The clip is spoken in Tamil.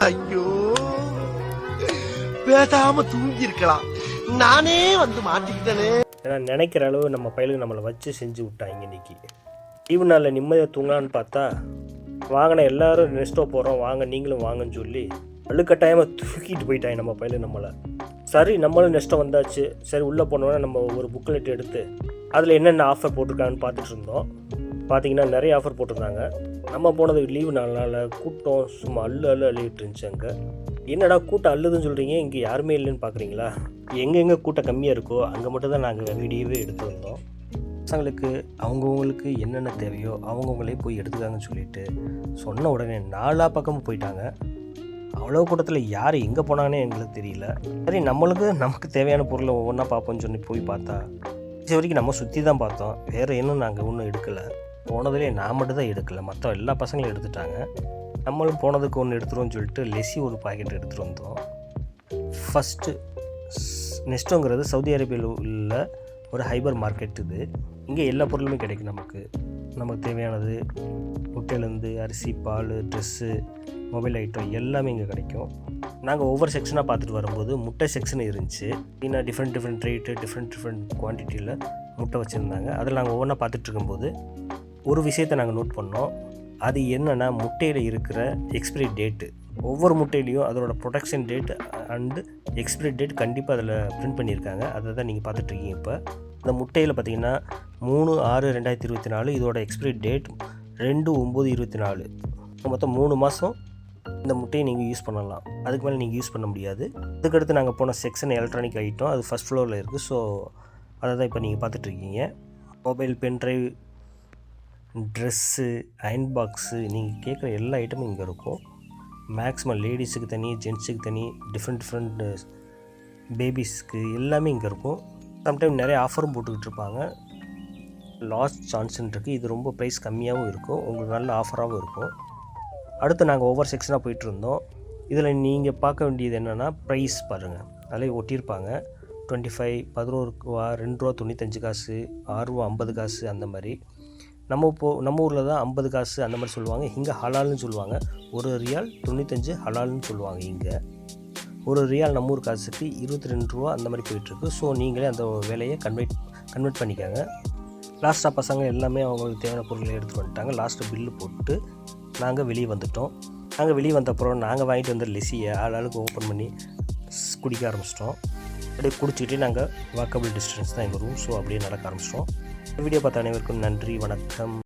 ஐயோ, பேசாம தூங்கி இருக்கலாம், நானே வந்து மாட்டிக்கிட்டேனே. ஏன்னா நினைக்கிற அளவு நம்ம பையலுக்கு நம்மளை வச்சு செஞ்சு விட்டாங்க. இன்னைக்கு லீவு நாளில் நிம்மதியாக தூங்கலான்னு பார்த்தா வாங்கின எல்லாரும் நெஸ்டோ போகிறோம் வாங்க நீங்களும் வாங்கன்னு சொல்லி அழுக்கட்டாயமாக தூக்கிட்டு போயிட்டாங்க நம்ம பையலு நம்மளை. சரி நம்மளும் நெஸ்டோ வந்தாச்சு, சரி உள்ளே போனோன்னா நம்ம ஒரு புக்லெட் எடுத்து அதில் என்னென்ன ஆஃபர் போட்டிருக்காங்கன்னு பார்த்துட்டு இருந்தோம். பார்த்தீங்கன்னா நிறைய ஆஃபர் போட்டிருந்தாங்க. நம்ம போனது லீவு 4 நாள் கூட்டம் சும்மா அள்ளிட்டு இருந்துச்சு. அங்கே என்னடா கூட்டம் அள்ளுதுன்னு சொல்கிறீங்க, இங்கே யாருமே இல்லைன்னு பார்க்குறீங்களா? எங்கெங்கே கூட்டம் கம்மியாக இருக்கோ அங்கே மட்டும் தான் நாங்கள் வீடியோவே எடுத்து வந்தோம். பசங்களுக்கு அவங்கவுங்களுக்கு என்னென்ன தேவையோ அவங்கவுங்களே போய் எடுத்துக்காங்கன்னு சொல்லிட்டு சொன்ன உடனே 4 பக்கமும் போயிட்டாங்க. அவ்வளோ கூட்டத்தில் யார் எங்கே போனாங்கன்னே எங்களுக்கு தெரியல. சரி நமக்கு தேவையான பொருளை ஒவ்வொன்றா பார்ப்போம்னு சொல்லி போய் பார்த்தா இது வரைக்கும் நம்ம சுற்றி தான் பார்த்தோம். வேறு இன்னும் நாங்கள் ஒன்றும் எடுக்கலை. போனதுலேயே நான் மட்டும் தான் எடுக்கலை, மற்ற எல்லா பசங்களும் எடுத்துட்டாங்க. நம்மளும் போனதுக்கு ஒன்று எடுத்துருவோம்னு சொல்லிட்டு லெசி ஒரு பாக்கெட் எடுத்துகிட்டு வந்தோம். ஃபஸ்ட்டு நெஸ்டோங்கிறது சவுதி அரேபியாவில் உள்ள ஒரு ஹைபர் மார்க்கெட். இது இங்கே எல்லா பொருளுமே கிடைக்கும். நமக்கு தேவையானது முட்டையிலேருந்து அரிசி, பால், ட்ரெஸ்ஸு, மொபைல் ஐட்டம் எல்லாமே இங்கே கிடைக்கும். நாங்கள் ஒவ்வொரு செக்ஷனாக பார்த்துட்டு வரும்போது முட்டை செக்ஷன் இருந்துச்சு. ஏன்னா டிஃப்ரெண்ட் ரேட்டு டிஃப்ரெண்ட் குவான்டிட்டியில் முட்டை வச்சுருந்தாங்க. அதில் நாங்கள் ஒவ்வொன்றா பார்த்துட்டு இருக்கும்போது ஒரு விஷயத்தை நாங்கள் நோட் பண்ணோம். அது என்னென்னா முட்டையில் இருக்கிற எக்ஸ்பிரி டேட்டு. ஒவ்வொரு முட்டையிலையும் அதோட production date and expiry date கண்டிப்பாக அதில் பிரிண்ட் பண்ணியிருக்காங்க. அதை தான் நீங்கள் பார்த்துட்ருக்கீங்க. இப்போ இந்த முட்டையில் பார்த்தீங்கன்னா 3/6/2024, இதோட எக்ஸ்பிரி டேட் 2/9/24. மொத்தம் 3 மாதம் இந்த முட்டையை நீங்கள் யூஸ் பண்ணலாம். அதுக்கு மேலே நீங்கள் யூஸ் பண்ண முடியாது. அதுக்கடுத்து நாங்கள் போன செக்ஷன் எலக்ட்ரானிக் ஐட்டம், அது ஃபஸ்ட் ஃப்ளோரில் இருக்குது. ஸோ அதை தான் இப்போ நீங்கள் பார்த்துட்ருக்கீங்க. Mobile, pendrive, dress, iron box, நீங்கள் கேட்குற எல்லா ஐட்டமும் இங்கே இருக்கும். மேக்ஸிமம் லேடிஸுக்கு தனி, ஜென்ஸுக்கு தனி, டிஃப்ரெண்ட் பேபிஸ்க்கு எல்லாமே இங்கே இருக்கும். சம்டைம் நிறைய ஆஃபரும் போட்டுக்கிட்டு இருப்பாங்க. லாஸ்ட் சான்ஸ்ன்னு இருக்குது. இது ரொம்ப ப்ரைஸ் கம்மியாகவும் இருக்கும், உங்களுக்கு நல்ல ஆஃபராகவும் இருக்கும். அடுத்து நாங்கள் ஒவ்வொரு செக்ஷனாக போயிட்டுருந்தோம். இதில் நீங்கள் பார்க்க வேண்டியது என்னென்னா ப்ரைஸ் பாருங்கள். அதில் ஒட்டியிருப்பாங்க 25, 11 ரூபா, 2 ரூபா 95 காசு, 6 ரூபா 50 காசு, அந்த மாதிரி. நம்ம ஊரில் தான் 50 காசு அந்த மாதிரி சொல்லுவாங்க. இங்கே ஹலால்னு சொல்லுவாங்க. 1 ரியால் 95 ஹலால்னு சொல்லுவாங்க. இங்கே 1 ரியால் நம்ம ஊர் காசுக்கு 22 ரூபா அந்த மாதிரி போயிட்டுருக்கு. ஸோ நீங்களே அந்த வேலையை கன்வெர்ட் பண்ணிக்காங்க. லாஸ்ட்டாக பசங்க எல்லாமே அவங்களுக்கு தேவையான பொருட்களை எடுத்துகிட்டு வந்துட்டாங்க. லாஸ்ட்டு பில்லு போட்டு நாங்கள் வெளியே வந்துட்டோம். நாங்கள் வெளியே வந்தப்புறம் நாங்கள் வாங்கிட்டு வந்த லெசியை ஆளுக்கு ஓப்பன் பண்ணி குடிக்க ஆரம்பிச்சிட்டோம். அப்படியே குடிச்சிக்கிட்டே நாங்கள் வாக்கபிள் டிஸ்டன்ஸ் தான் எங்கள் ரூம். ஸோ அப்படியே நடக்க ஆரம்பிச்சிட்டோம். வீடியோ பார்த்த அனைவருக்கும் நன்றி, வணக்கம்.